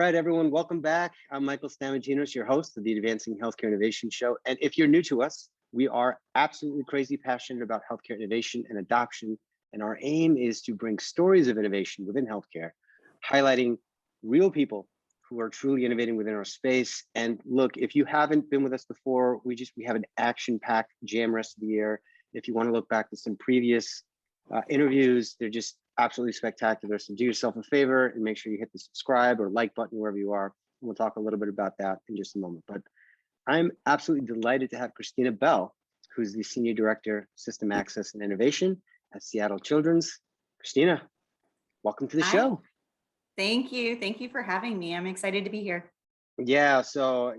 right, everyone, welcome back. I'm Michael Stamaginos, your host of the Advancing Healthcare Innovation Show. And if you're new to us, we are absolutely crazy passionate about healthcare innovation and adoption. And our aim is to bring stories of innovation within healthcare, highlighting real people who are truly innovating within our space. And look, if you haven't been with us before, we have an action-packed jam rest of the year. If you want to look back to some previous interviews, they're just absolutely spectacular. So do yourself a favor and make sure you hit the subscribe or like button wherever you are. We'll talk a little bit about that in just a moment. But I'm absolutely delighted to have Christina Bell, who's the Senior Director, System Access and Innovation at Seattle Children's. Christina, welcome to the show. Thank you. Thank you for having me. I'm excited to be here. Yeah, so,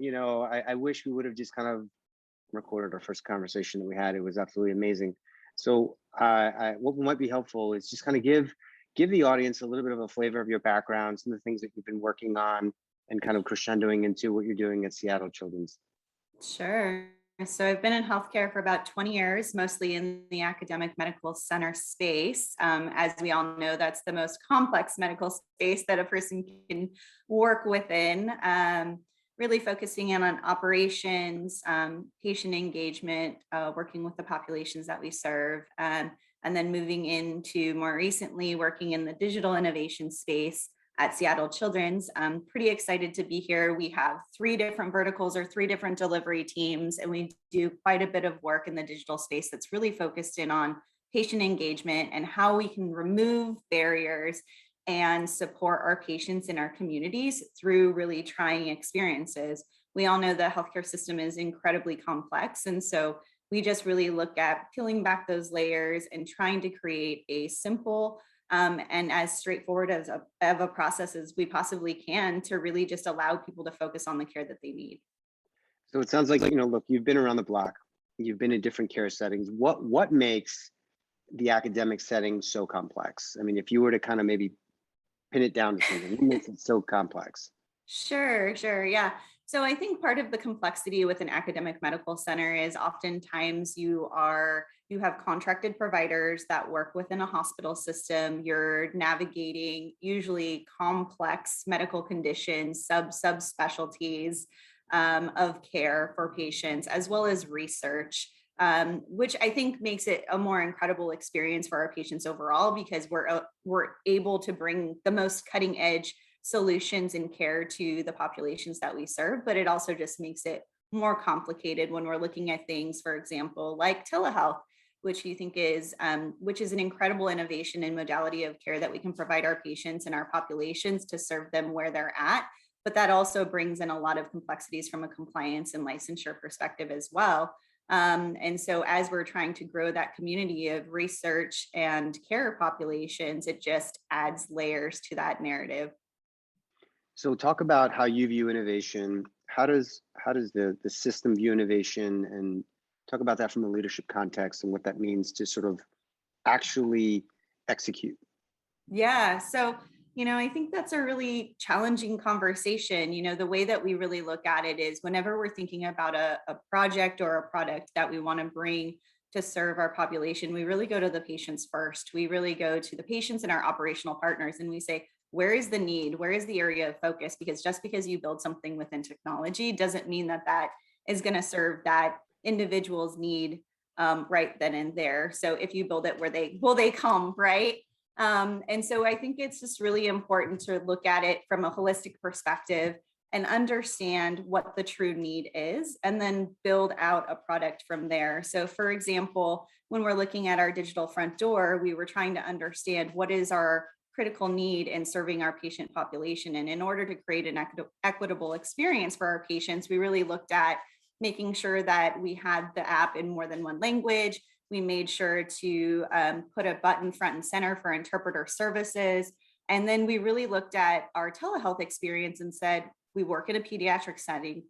I wish we would have just kind of recorded our first conversation that we had. It was absolutely amazing. So what might be helpful is just kind of give the audience a little bit of a flavor of your background, some of the things that you've been working on, and kind of crescendoing into what you're doing at Seattle Children's. Sure. So I've been in healthcare for about 20 years, mostly in the academic medical center space. As we all know, that's the most complex medical space that a person can work within. Really focusing in on operations, patient engagement, working with the populations that we serve, and then moving into more recently working in the digital innovation space at Seattle Children's. I'm pretty excited to be here. We have 3 different verticals or 3 different delivery teams, and we do quite a bit of work in the digital space that's really focused in on patient engagement and how we can remove barriers and support our patients in our communities through really trying experiences. We all know the healthcare system is incredibly complex. And so we just really look at peeling back those layers and trying to create a simple and as straightforward of a process as we possibly can to really just allow people to focus on the care that they need. So it sounds like, look, you've been around the block, you've been in different care settings. What makes the academic setting so complex? I mean, if you were to kind of maybe pin it down to something, what makes it so complex? Sure, yeah. So I think part of the complexity with an academic medical center is oftentimes you have contracted providers that work within a hospital system. You're navigating usually complex medical conditions, subspecialties of care for patients, as well as research. Which I think makes it a more incredible experience for our patients overall, because we're able to bring the most cutting edge solutions and care to the populations that we serve, but it also just makes it more complicated when we're looking at things, for example, like telehealth, which you think is which is an incredible innovation and modality of care that we can provide our patients and our populations to serve them where they're at. But that also brings in a lot of complexities from a compliance and licensure perspective as well. And so as we're trying to grow that community of research and care populations, it just adds layers to that narrative. So talk about how you view innovation. How does the system view innovation, and talk about that from a leadership context and what that means to sort of actually execute. Yeah, so I think that's a really challenging conversation. The way that we really look at it is whenever we're thinking about a project or a product that we want to bring to serve our population, we really go to the patients first. We really go to the patients and our operational partners, and we say, where is the need? Where is the area of focus? Because just because you build something within technology doesn't mean that that is going to serve that individual's need right then and there. So if you build it, where they come, right? And so I think it's just really important to look at it from a holistic perspective and understand what the true need is, and then build out a product from there. So for example, when we're looking at our digital front door, we were trying to understand what is our critical need in serving our patient population. And in order to create an equitable experience for our patients, we really looked at making sure that we had the app in more than one language. We made sure to put a button front and center for interpreter services. And then we really looked at our telehealth experience and said, we work in a pediatric setting.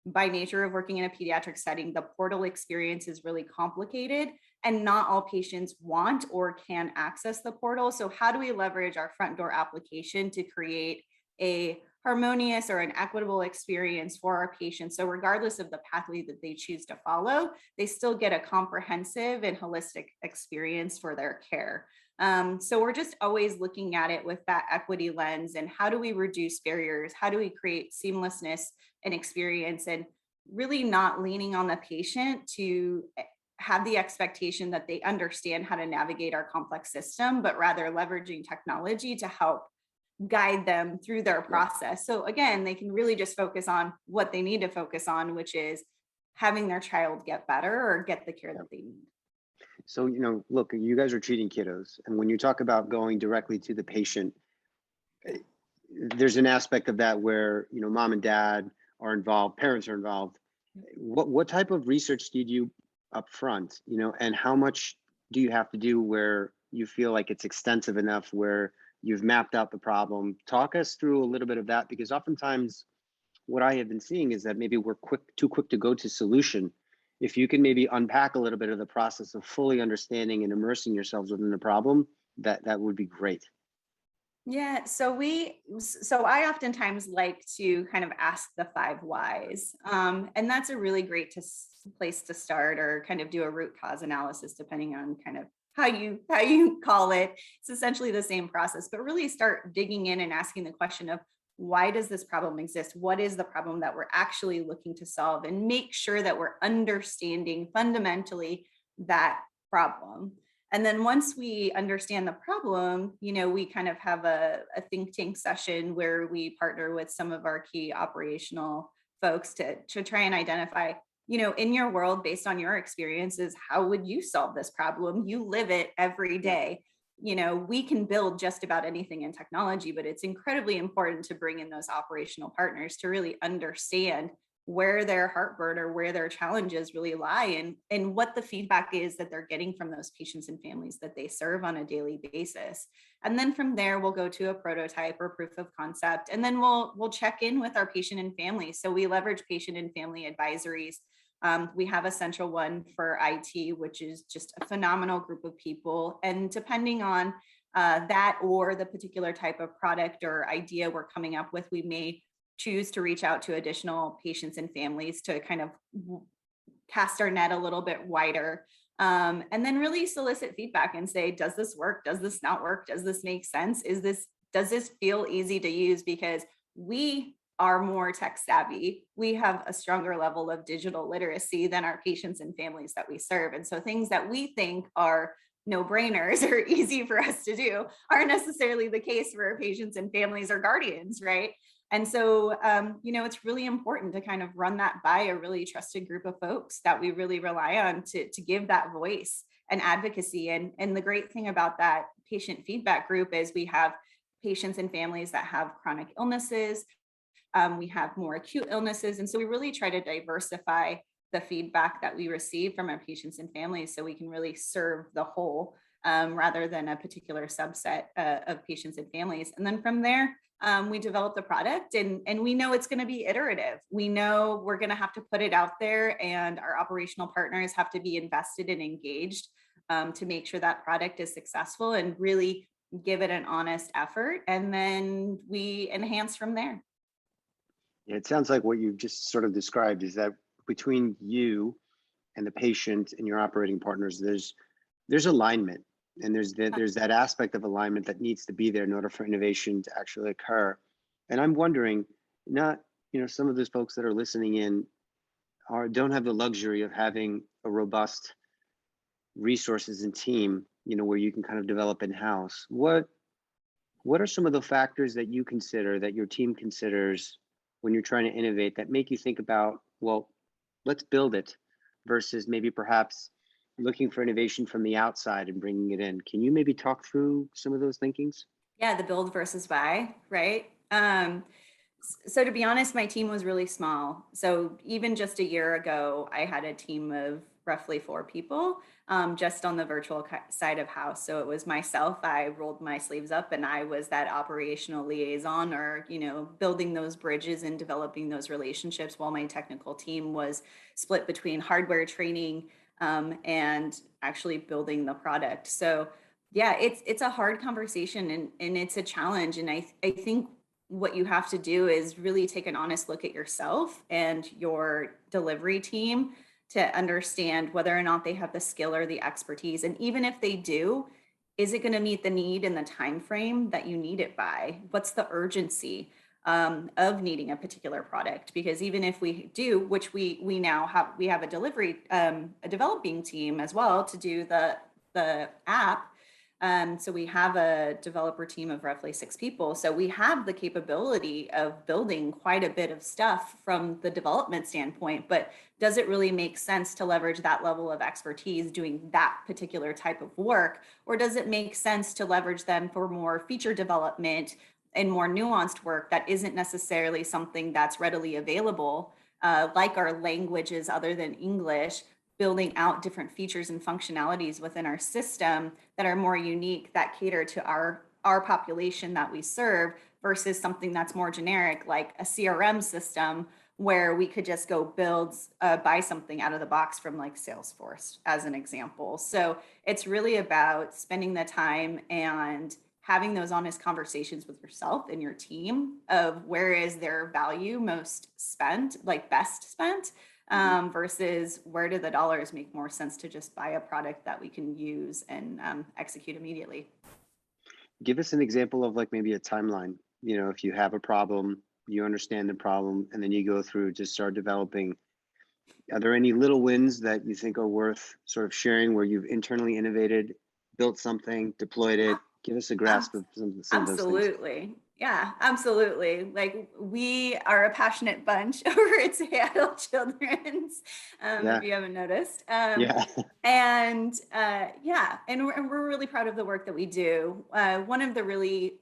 By nature of working in a pediatric setting, the portal experience is really complicated, and not all patients want or can access the portal. So how do we leverage our front door application to create a harmonious or an equitable experience for our patients? So regardless of the pathway that they choose to follow, they still get a comprehensive and holistic experience for their care. So we're just always looking at it with that equity lens, and how do we reduce barriers? How do we create seamlessness and experience, and really not leaning on the patient to have the expectation that they understand how to navigate our complex system, but rather leveraging technology to help guide them through their process. So again, they can really just focus on what they need to focus on, which is having their child get better or get the care that they need. So, look, you guys are treating kiddos. And when you talk about going directly to the patient, there's an aspect of that where, mom and dad are involved, parents are involved. What type of research did you up front, and how much do you have to do where you feel like it's extensive enough where you've mapped out the problem? Talk us through a little bit of that, because oftentimes what I have been seeing is that maybe we're too quick to go to solution. If you can maybe unpack a little bit of the process of fully understanding and immersing yourselves within the problem, that would be great. Yeah, so I oftentimes like to kind of ask the 5 whys. And that's a really great place to start, or kind of do a root cause analysis, depending on kind of how you call it. It's essentially the same process, but really start digging in and asking the question of, why does this problem exist? What is the problem that we're actually looking to solve? And make sure that we're understanding fundamentally that problem. And then once we understand the problem, we kind of have a think tank session where we partner with some of our key operational folks to try and identify, in your world, based on your experiences, how would you solve this problem? You live it every day. We can build just about anything in technology, but it's incredibly important to bring in those operational partners to really understand where their heartburn or where their challenges really lie, and what the feedback is that they're getting from those patients and families that they serve on a daily basis. And then from there, we'll go to a prototype or proof of concept, and then we'll check in with our patient and family. So we leverage patient and family advisories. We have a central one for IT, which is just a phenomenal group of people. And depending on that or the particular type of product or idea we're coming up with, we may choose to reach out to additional patients and families to kind of cast our net a little bit wider, and then really solicit feedback and say, does this work? Does this not work? Does this make sense? Does this feel easy to use? Because we are more tech savvy. We have a stronger level of digital literacy than our patients and families that we serve. And so things that we think are no-brainers or easy for us to do aren't necessarily the case for our patients and families or guardians, right? And so, it's really important to kind of run that by a really trusted group of folks that we really rely on to give that voice and advocacy. And the great thing about that patient feedback group is we have patients and families that have chronic illnesses. We have more acute illnesses. And so we really try to diversify the feedback that we receive from our patients and families so we can really serve the whole, rather than a particular subset of patients and families. And then from there, we develop the product, and we know it's going to be iterative. We know we're going to have to put it out there, and our operational partners have to be invested and engaged to make sure that product is successful, and really give it an honest effort. And then we enhance from there. Yeah, it sounds like what you've just sort of described is that between you and the patient and your operating partners, there's alignment. And there's that aspect of alignment that needs to be there in order for innovation to actually occur. And I'm wondering, some of those folks that are listening in don't have the luxury of having a robust resources and team, where you can kind of develop in-house. What are some of the factors that you consider, that your team considers when you're trying to innovate, that make you think about, well, let's build it, versus maybe perhaps looking for innovation from the outside and bringing it in? Can you maybe talk through some of those thinkings? Yeah, the build versus buy, right? So to be honest, my team was really small. So even just a year ago, I had a team of roughly 4 people, just on the virtual side of house. So it was myself. I rolled my sleeves up, and I was that operational liaison, or building those bridges and developing those relationships, while my technical team was split between hardware training, and actually building the product. So yeah, it's a hard conversation, and it's a challenge. And I think what you have to do is really take an honest look at yourself and your delivery team to understand whether or not they have the skill or the expertise. And even if they do, is it going to meet the need in the time frame that you need it by? What's the urgency of needing a particular product? Because even if we do, which we now have, we have a a developing team as well to do the app. So we have a developer team of roughly 6 people. So we have the capability of building quite a bit of stuff from the development standpoint, but does it really make sense to leverage that level of expertise doing that particular type of work? Or does it make sense to leverage them for more feature development and more nuanced work that isn't necessarily something that's readily available, like our languages other than English, building out different features and functionalities within our system that are more unique, that cater to our population that we serve, versus something that's more generic, like a CRM system where we could just go buy something out of the box from like Salesforce as an example. So it's really about spending the time and having those honest conversations with yourself and your team of where is their value most spent, like best spent, versus where do the dollars make more sense to just buy a product that we can use and execute immediately. Give us an example of like maybe a timeline. You know, if you have a problem, you understand the problem, and then you go through to start developing. Are there any little wins that you think are worth sort of sharing where you've internally innovated, built something, deployed it? Give us a grasp of some of those things. Absolutely. Yeah, absolutely. Like we are a passionate bunch over at Seattle Children's, Yeah. if you haven't noticed. Yeah. And yeah, and we're really proud of the work that we do. One of the really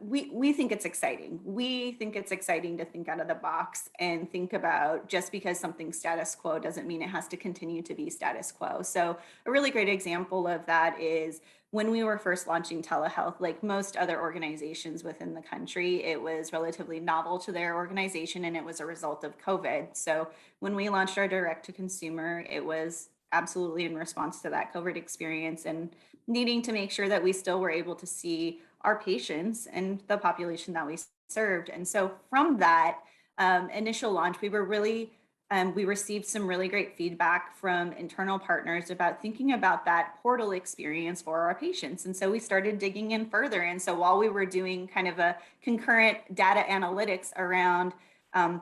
we think it's exciting. We think it's exciting to think out of the box and think about, just because something's status quo doesn't mean it has to continue to be status quo. So a really great example of that is when we were first launching telehealth. Like most other organizations within the country, it was relatively novel to their organization, and it was a result of COVID. So when we launched our direct to consumer, it was absolutely in response to that COVID experience and needing to make sure that we still were able to see our patients and the population that we served. And so from that initial launch, we received some really great feedback from internal partners about thinking about that portal experience for our patients. And so we started digging in further. And so while we were doing kind of a concurrent data analytics around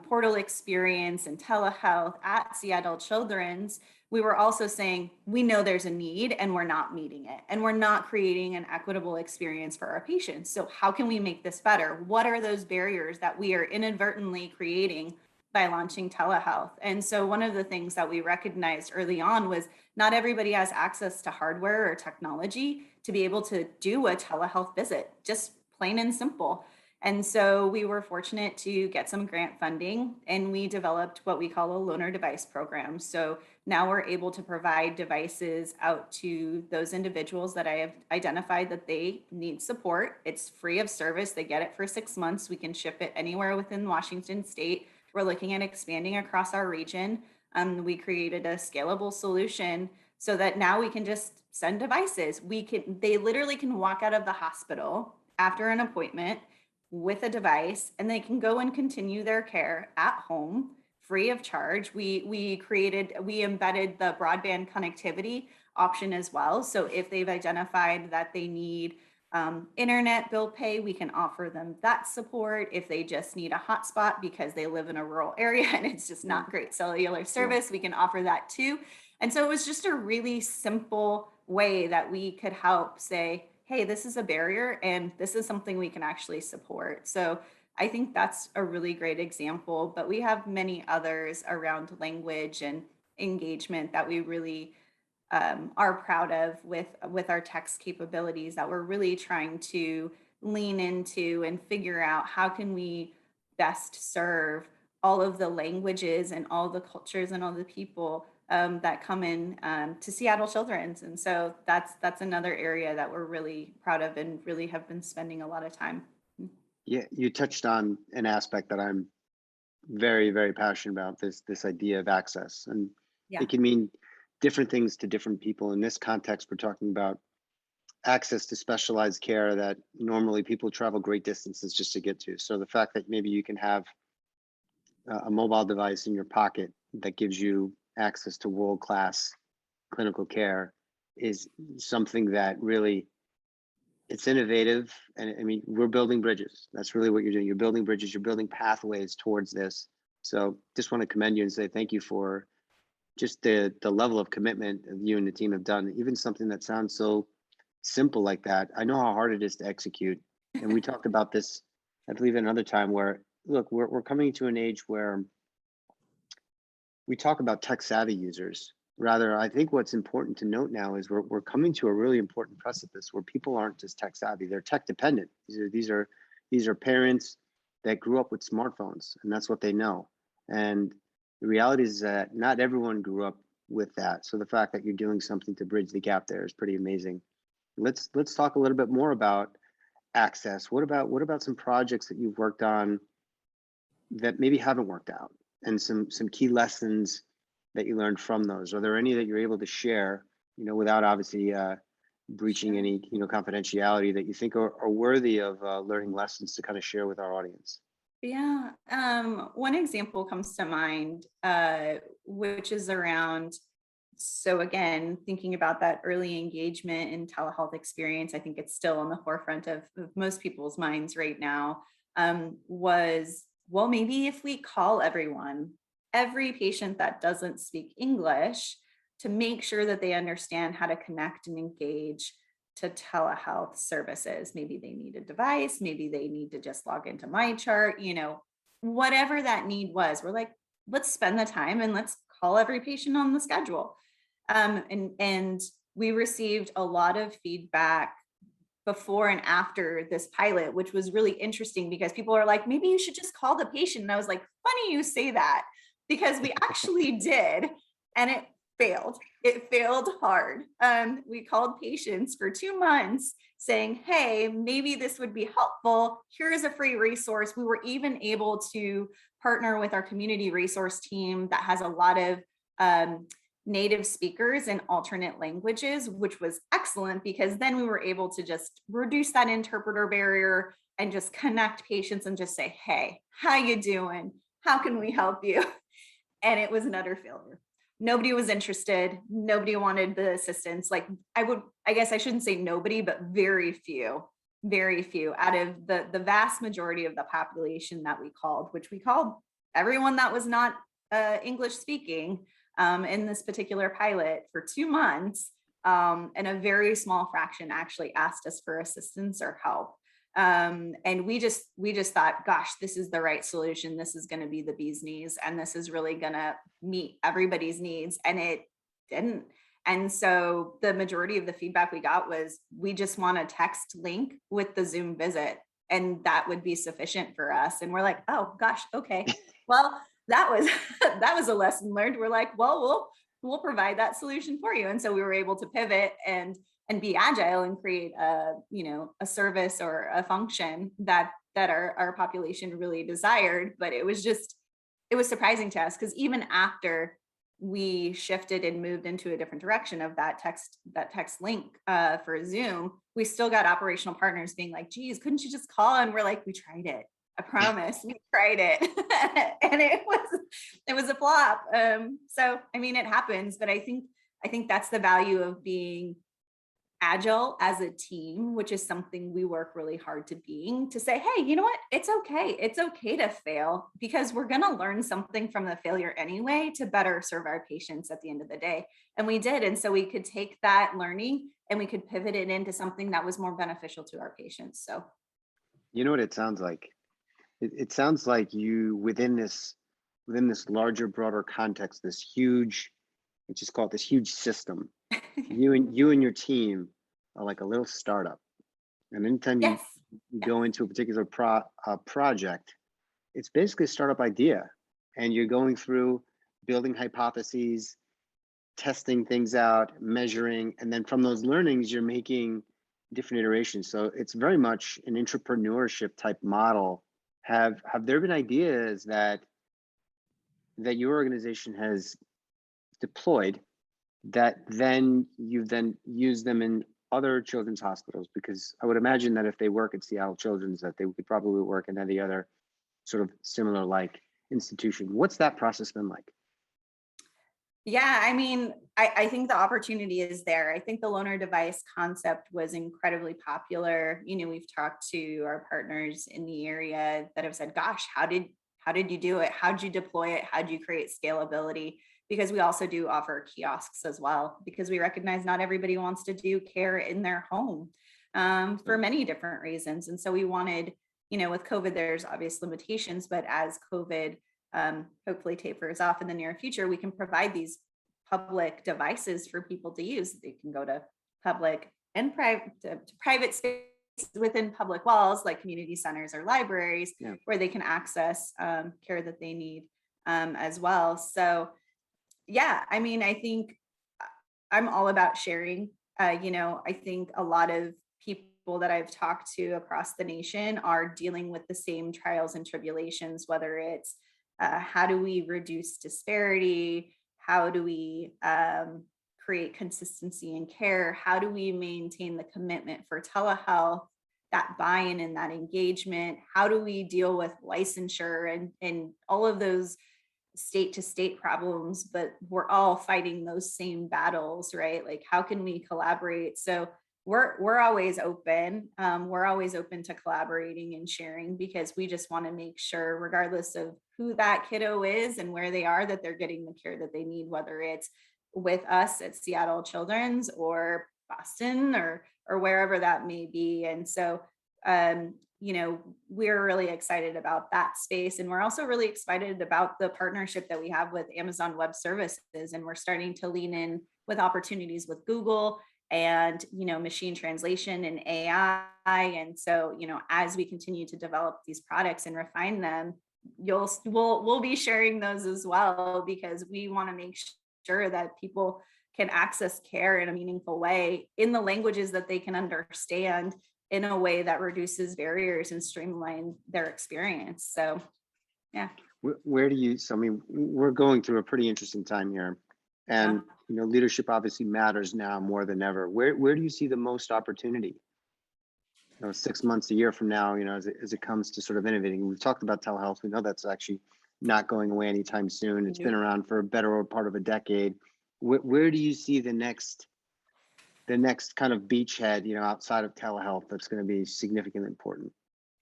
portal experience and telehealth at Seattle Children's, we were also saying, we know there's a need and we're not meeting it, and we're not creating an equitable experience for our patients. So how can we make this better? What are those barriers that we are inadvertently creating by launching telehealth? And so one of the things that we recognized early on was not everybody has access to hardware or technology to be able to do a telehealth visit, just plain and simple. And so we were fortunate to get some grant funding, and we developed what we call a loaner device program. So now we're able to provide devices out to those individuals that I have identified that they need support. It's free of service. They get it for 6 months. We can ship it anywhere within Washington state. We're looking at expanding across our region. We created a scalable solution so that now we can just send devices. They literally can walk out of the hospital after an appointment with a device, and they can go and continue their care at home free of charge. We embedded the broadband connectivity option as well. So if they've identified that they need internet bill pay, we can offer them that support. If they just need a hotspot because they live in a rural area and it's just not great cellular service, we can offer that too. And so it was just a really simple way that we could help say, hey, this is a barrier and this is something we can actually support. So I think that's a really great example, but we have many others around language and engagement that we really are proud of with our text capabilities, that we're really trying to lean into and figure out how can we best serve all of the languages and all the cultures and all the people that come in to Seattle Children's. And so that's another area that we're really proud of and really have been spending a lot of time. Yeah, you touched on an aspect that I'm very, very passionate about, this idea of access. And it can mean different things to different people. In this context, we're talking about access to specialized care that normally people travel great distances just to get to. So the fact that maybe you can have a mobile device in your pocket that gives you access to world-class clinical care is something that really, it's innovative. And I mean, we're building bridges. That's really what you're doing. You're building bridges, you're building pathways towards this. So just want to commend you and say thank you for just the level of commitment that you and the team have done. Even something that sounds so simple like that, I know how hard it is to execute. And we talked about this, I believe, another time, where look, we're coming to an age where we talk about tech savvy users. Rather, I think what's important to note now is we're coming to a really important precipice where people aren't just tech savvy, they're tech dependent. These are parents that grew up with smartphones, and that's what they know. And the reality is that not everyone grew up with that. So the fact that you're doing something to bridge the gap there is pretty amazing. Let's talk a little bit more about access. What about some projects that you've worked on that maybe haven't worked out, and some key lessons that you learned from those? Are there any that you're able to share, without obviously breaching any, confidentiality, that you think are worthy of learning lessons to kind of share with our audience? Yeah, one example comes to mind, which is around, so again, thinking about that early engagement in telehealth experience, I think it's still on the forefront of most people's minds right now, was, well, maybe if we call every patient that doesn't speak English, to make sure that they understand how to connect and engage to telehealth services. Maybe they need a device, maybe they need to just log into MyChart, whatever that need was. We're like, let's spend the time and let's call every patient on the schedule. And we received a lot of feedback before and after this pilot, which was really interesting, because people are like, maybe you should just call the patient. And I was like, funny you say that, because we actually did, and it failed. It failed hard. We called patients for 2 months saying, hey, maybe this would be helpful. Here is a free resource. We were even able to partner with our community resource team that has a lot of native speakers in alternate languages, which was excellent, because then we were able to just reduce that interpreter barrier and just connect patients and just say, hey, how you doing? How can we help you? And it was an utter failure. Nobody was interested. Nobody wanted the assistance. Like, I guess I shouldn't say nobody, but very few out of the vast majority of the population that we called, which we called everyone that was not English speaking in this particular pilot for 2 months. And a very small fraction actually asked us for assistance or help. And we just thought, gosh, this is the right solution. This is going to be the bee's knees, and this is really going to meet everybody's needs. And it didn't. And so the majority of the feedback we got was, we just want a text link with the Zoom visit, and that would be sufficient for us. And we're like, oh gosh, okay. Well, that was a lesson learned. We're like, well, we'll provide that solution for you. And so we were able to pivot and be agile and create a service or a function that our population really desired. But it was surprising to us, because even after we shifted and moved into a different direction of that text link for Zoom, we still got operational partners being like, geez, couldn't you just call? And we're like, we tried it. I promise, we tried it. And it was a flop. So, I mean, it happens, but I think that's the value of being agile as a team, which is something we work really hard to say, hey, you know what? It's okay. It's okay to fail, because we're going to learn something from the failure anyway to better serve our patients at the end of the day. And we did. And so we could take that learning and we could pivot it into something that was more beneficial to our patients. So, You know what it sounds like? It sounds like you, within this larger, broader context, this huge, let's just call it this huge system, you and your team are like a little startup. And anytime yes. you go into a particular project, it's basically a startup idea, and you're going through building hypotheses, testing things out, measuring, and then from those learnings, you're making different iterations. So it's very much an entrepreneurship type model. Have there been ideas that your organization has deployed that then you've then used them in other children's hospitals? Because I would imagine that if they work at Seattle Children's, that they could probably work in any other sort of similar like institution. What's that process been like? Yeah, I mean, I think the opportunity is there. I think the loaner device concept was incredibly popular. You know, we've talked to our partners in the area that have said, gosh, how did you do it? How'd you deploy it? How'd you create scalability? Because we also do offer kiosks as well, because we recognize not everybody wants to do care in their home for many different reasons. And so we wanted, you know, with COVID, there's obvious limitations, but as COVID hopefully tapers off in the near future, we can provide these public devices for people to use. They can go to public and private space within public walls, like community centers or libraries, Yeah. where they can access care that they need as well. So, yeah, I mean, I think I'm all about sharing. You know, I think a lot of people that I've talked to across the nation are dealing with the same trials and tribulations, whether it's how do we reduce disparity? How do we create consistency in care? How do we maintain the commitment for telehealth, that buy-in and that engagement? How do we deal with licensure and all of those state to state problems, but we're all fighting those same battles, right? Like, how can we collaborate? So we're always open. We're always open to collaborating and sharing, because we just want to make sure, regardless of who that kiddo is and where they are, that they're getting the care that they need, whether it's with us at Seattle Children's or Boston or wherever that may be. And so you know, we're really excited about that space. And we're also really excited about the partnership that we have with Amazon Web Services. And we're starting to lean in with opportunities with Google and, you know, machine translation and AI. And so, you know, as we continue to develop these products and refine them, we'll be sharing those as well, because we want to make sure that people can access care in a meaningful way in the languages that they can understand, in a way that reduces barriers and streamline their experience. So, yeah. Where do you, so I mean, we're going through a pretty interesting time here, and you know, leadership obviously matters now more than ever. Where do you see the most opportunity? You know, 6 months, a year from now, you know, as it comes to sort of innovating. We've talked about telehealth. We know that's actually not going away anytime soon. It's been around for a better part of a decade. Where do you see the next kind of beachhead, you know, outside of telehealth, that's going to be significantly important?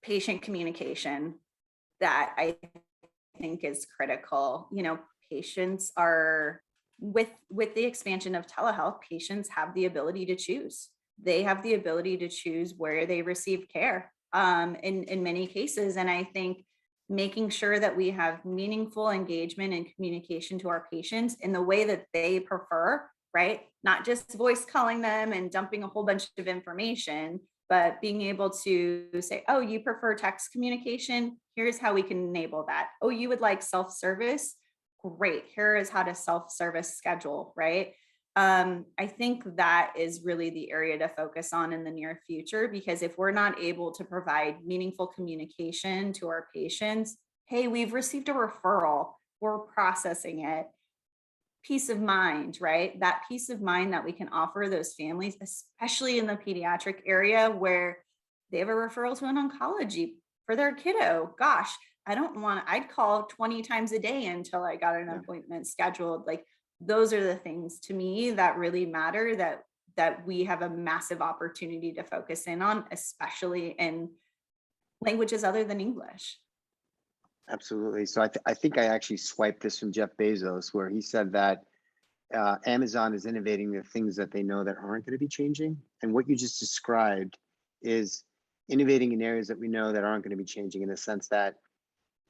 Patient communication, that I think is critical. You know, patients are, with the expansion of telehealth, patients have the ability to choose. They have the ability to choose where they receive care in many cases. And I think making sure that we have meaningful engagement and communication to our patients in the way that they prefer, right? Not just voice calling them and dumping a whole bunch of information, but being able to say, oh, you prefer text communication? Here's how we can enable that. Oh, you would like self-service? Great. Here is how to self-service schedule, right? I think that is really the area to focus on in the near future, because if we're not able to provide meaningful communication to our patients, hey, we've received a referral, we're processing it. Peace of mind, right? That peace of mind that we can offer those families, especially in the pediatric area where they have a referral to an oncology for their kiddo. Gosh, I'd call 20 times a day until I got an appointment scheduled. Like, those are the things to me that really matter, that we have a massive opportunity to focus in on, especially in languages other than English. Absolutely. So I think I actually swiped this from Jeff Bezos, where he said that Amazon is innovating the things that they know that aren't going to be changing. And what you just described is innovating in areas that we know that aren't going to be changing, in the sense that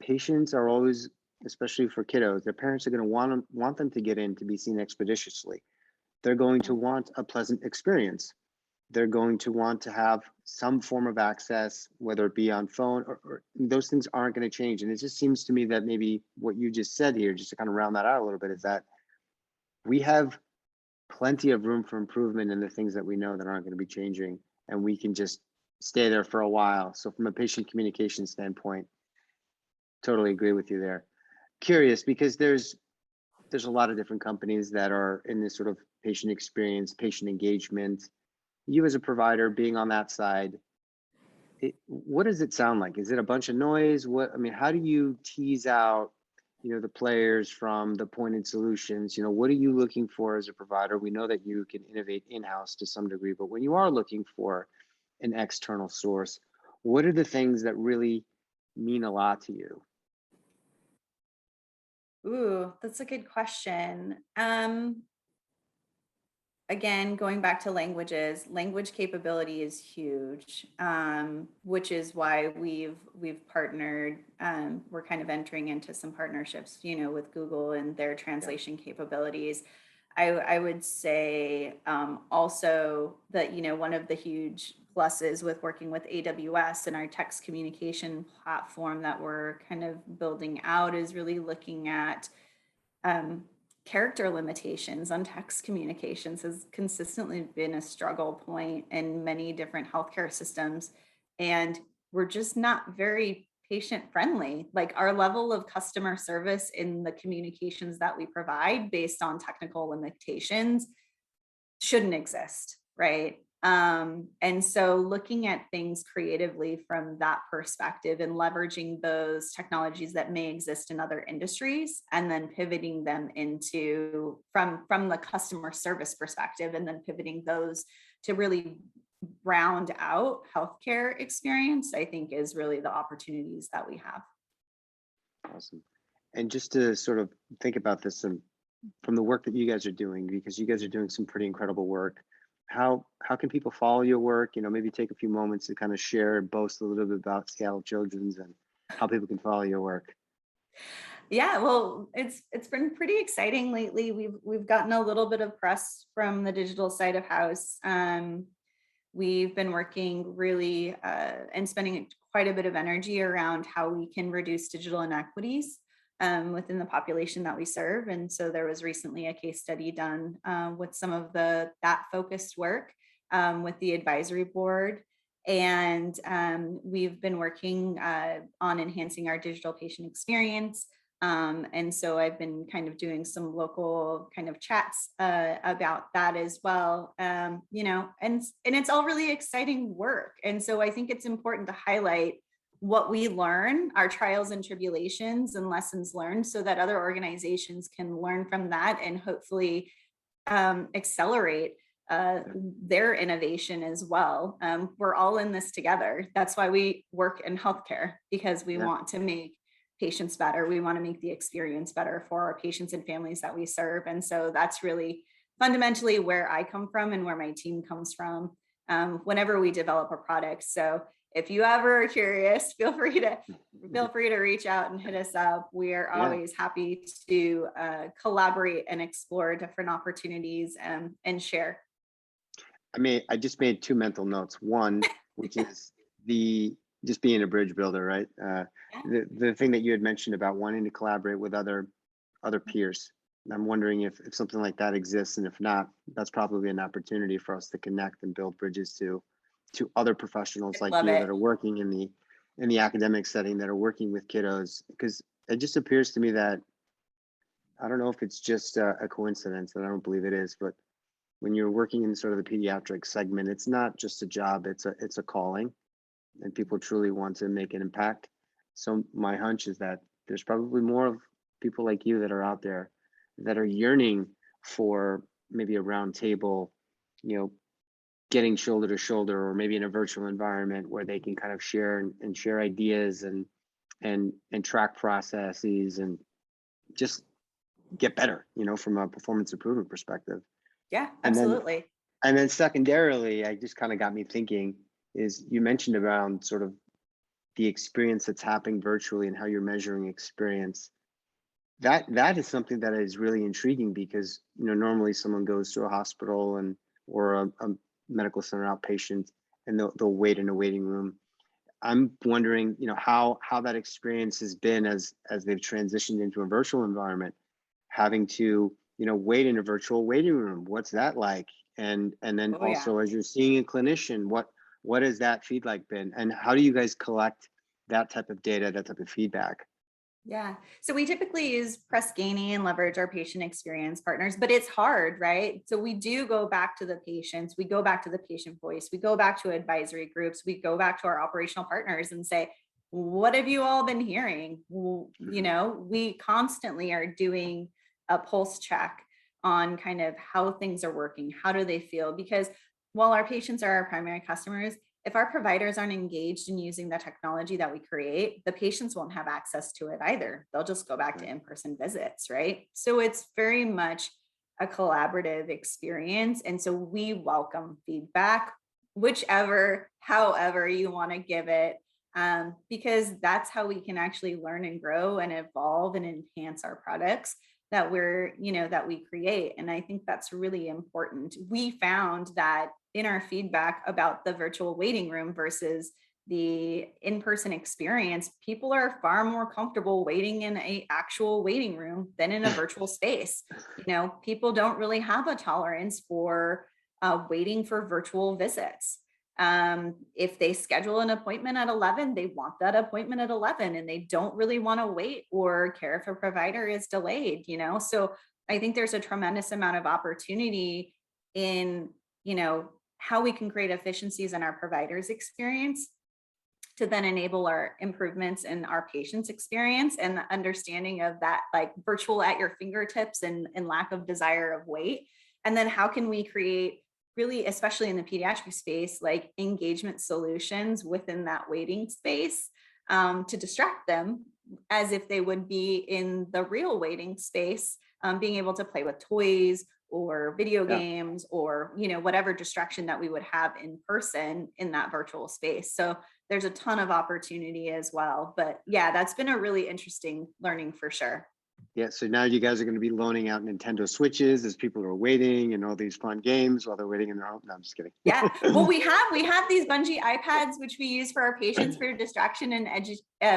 patients are always, especially for kiddos, their parents are going to want them to get in to be seen expeditiously. They're going to want a pleasant experience. They're going to want to have some form of access, whether it be on phone, or those things aren't going to change. And it just seems to me that maybe what you just said here, just to kind of round that out a little bit, is that we have plenty of room for improvement in the things that we know that aren't going to be changing, and we can just stay there for a while. So from a patient communication standpoint, totally agree with you there. Curious, because there's a lot of different companies that are in this sort of patient experience, patient engagement. You as a provider, being on that side, what does it sound like? Is it a bunch of noise? I mean, how do you tease out the players from the pointed solutions, what are you looking for as a provider? We know that you can innovate in-house to some degree, but when you are looking for an external source, what are the things that really mean a lot to you? Ooh, that's a good question. Again, going back to languages, language capability is huge, which is why we've partnered. We're kind of entering into some partnerships, with Google and their Yeah. translation capabilities. I would say also that one of the huge pluses with working with AWS and our text communication platform that we're kind of building out is really looking at um, character limitations on text communications has consistently been a struggle point in many different healthcare systems. And we're just not very patient friendly. Like our level of customer service in the communications that we provide based on technical limitations shouldn't exist, right? And so looking at things creatively from that perspective and leveraging those technologies that may exist in other industries and then pivoting them into from the customer service perspective and then pivoting those to really round out healthcare experience, I think is really the opportunities that we have. Awesome. And just to sort of think about this from the work that you guys are doing, because you guys are doing some pretty incredible work. How can people follow your work? Maybe take a few moments to kind of share and boast a little bit about Seattle Children's and how people can follow your work. Yeah, well, it's been pretty exciting lately. We've gotten a little bit of press from the digital side of house. We've been working really and spending quite a bit of energy around how we can reduce digital inequities within the population that we serve. And so there was recently a case study done with some of that focused work with the advisory board. And we've been working on enhancing our digital patient experience. And so I've been kind of doing some local kind of chats about that as well, and it's all really exciting work. And so I think it's important to highlight what we learn, our trials and tribulations and lessons learned, so that other organizations can learn from that and hopefully accelerate their innovation as well. We're all in this together. That's why we work in healthcare, because we Yeah. want to make patients better. We want to make the experience better for our patients and families that we serve. And so that's really fundamentally where I come from and where my team comes from whenever we develop a product. So if you ever are curious, feel free to reach out and hit us up. We are Yeah. always happy to collaborate and explore different opportunities and share. I just made two mental notes. One, which is just being a bridge builder, right? The thing that you had mentioned about wanting to collaborate with other peers. I'm wondering if something like that exists, and if not, that's probably an opportunity for us to connect and build bridges to other professionals like Love you it. that are working in the academic setting, that are working with kiddos. Because it just appears to me that, I don't know if it's just a coincidence, and I don't believe it is, but when you're working in sort of the pediatric segment, it's not just a job, it's a calling, and people truly want to make an impact. So my hunch is that there's probably more of people like you that are out there that are yearning for maybe a round table, getting shoulder to shoulder, or maybe in a virtual environment where they can kind of share ideas and track processes and just get better, from a performance improvement perspective. Yeah, And then absolutely. secondarily, I just kind of got me thinking, is you mentioned around sort of the experience that's happening virtually and how you're measuring experience. That is something that is really intriguing, because normally someone goes to a hospital or a medical center outpatient, and they'll wait in a waiting room. I'm wondering, how that experience has been as they've transitioned into a virtual environment, having to wait in a virtual waiting room. What's that like? And then Oh yeah. also, as you're seeing a clinician, what has that feedback been, and how do you guys collect that type of data, that type of feedback? Yeah. So we typically use Press Ganey and leverage our patient experience partners, but it's hard, right? So we do go back to the patients, we go back to the patient voice, we go back to advisory groups, we go back to our operational partners and say, what have you all been hearing? You know, we constantly are doing a pulse check on kind of how things are working. How do they feel? Because while our patients are our primary customers, if our providers aren't engaged in using the technology that we create, the patients won't have access to it either. They'll just go back to in-person visits, right? So it's very much a collaborative experience. And so we welcome feedback, whichever, however you want to give it, because that's how we can actually learn and grow and evolve and enhance our products that we're, you know, that we create. And I think that's really important. We found that in our feedback about the virtual waiting room versus the in-person experience, people are far more comfortable waiting in an actual waiting room than in a virtual space. You know, people don't really have a tolerance for waiting for virtual visits. If they schedule an appointment at 11, they want that appointment at 11, and they don't really want to wait or care if a provider is delayed, you know? So I think there's a tremendous amount of opportunity in, you know, how we can create efficiencies in our providers' experience to then enable our improvements in our patients' experience, and the understanding of that, like virtual at your fingertips and lack of desire of wait. And then how can we create, really, especially in the pediatric space, like engagement solutions within that waiting space, to distract them as if they would be in the real waiting space, being able to play with toys or video games, or, you know, whatever distraction that we would have in person in that virtual space. So there's a ton of opportunity as well. But yeah, that's been a really interesting learning for sure. Yeah, so now you guys are going to be loaning out Nintendo Switches as people are waiting, and all these fun games while they're waiting in their home. No, I'm just kidding. Yeah, well, we have these Bungee iPads, which we use for our patients for distraction and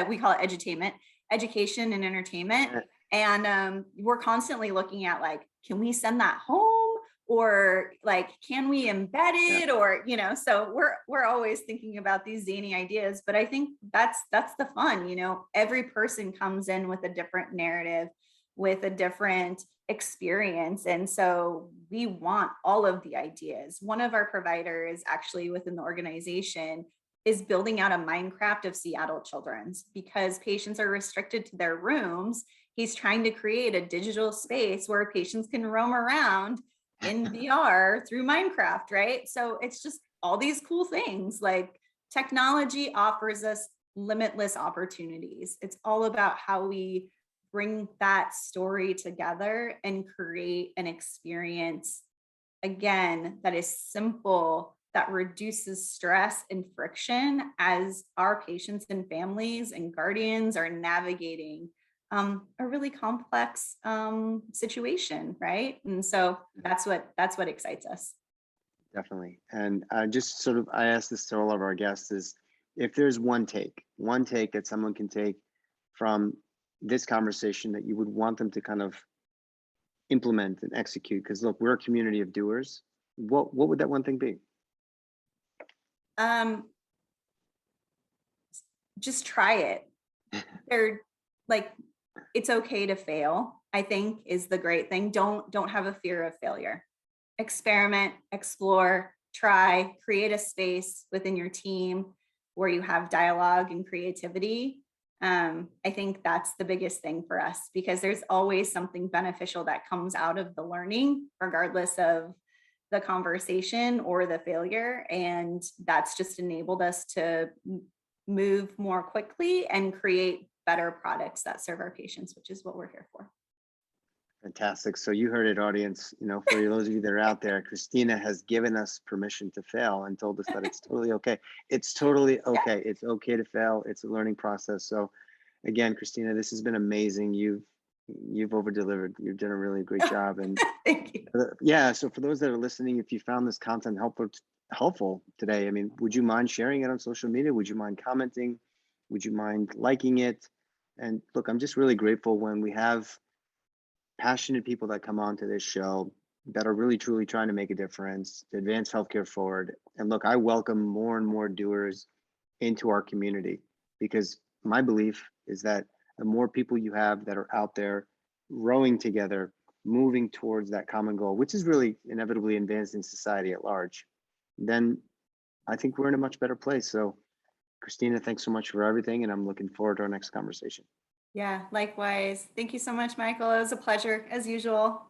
we call it edutainment, education and entertainment. And we're constantly looking at, like, can we send that home, or like, can we embed it, or, you know, so we're always thinking about these zany ideas. But I think that's the fun, you know, every person comes in with a different narrative, with a different experience. And so we want all of the ideas. One of our providers actually within the organization is building out a Minecraft of Seattle children's, because patients are restricted to their rooms. He's trying to create a digital space where patients can roam around in VR through Minecraft, right? So it's just all these cool things. Like, technology offers us limitless opportunities. It's all about how we bring that story together and create an experience, again, that is simple, that reduces stress and friction as our patients and families and guardians are navigating a really complex situation, right? And so that's what excites us. Definitely. And just sort of, I asked this to all of our guests, is if there's one take that someone can take from this conversation that you would want them to kind of implement and execute, because look, we're a community of doers, what would that one thing be? Just try it. They're like, it's okay to fail, I think, is the great thing. Don't have a fear of failure. Experiment, explore, try, create a space within your team where you have dialogue and creativity. I think that's the biggest thing for us, because there's always something beneficial that comes out of the learning, regardless of the conversation or the failure. And that's just enabled us to move more quickly and create better products that serve our patients, which is what we're here for. Fantastic. So you heard it, audience. You know, for those of you that are out there, Christina has given us permission to fail and told us that it's totally okay. It's totally okay. It's okay to fail. It's a learning process. So again, Christina, this has been amazing. You've over-delivered. You've done a really great job. And Thank you. yeah, so for those that are listening, if you found this content helpful today, I mean, would you mind sharing it on social media? Would you mind commenting? Would you mind liking it? And look, I'm just really grateful when we have passionate people that come on to this show that are really truly trying to make a difference, to advance healthcare forward. And look, I welcome more and more doers into our community, because my belief is that the more people you have that are out there rowing together, moving towards that common goal, which is really inevitably advancing society at large, then I think we're in a much better place. So Christina, thanks so much for everything, and I'm looking forward to our next conversation. Yeah, likewise. Thank you so much, Michael. It was a pleasure as usual.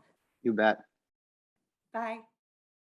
You bet. Bye.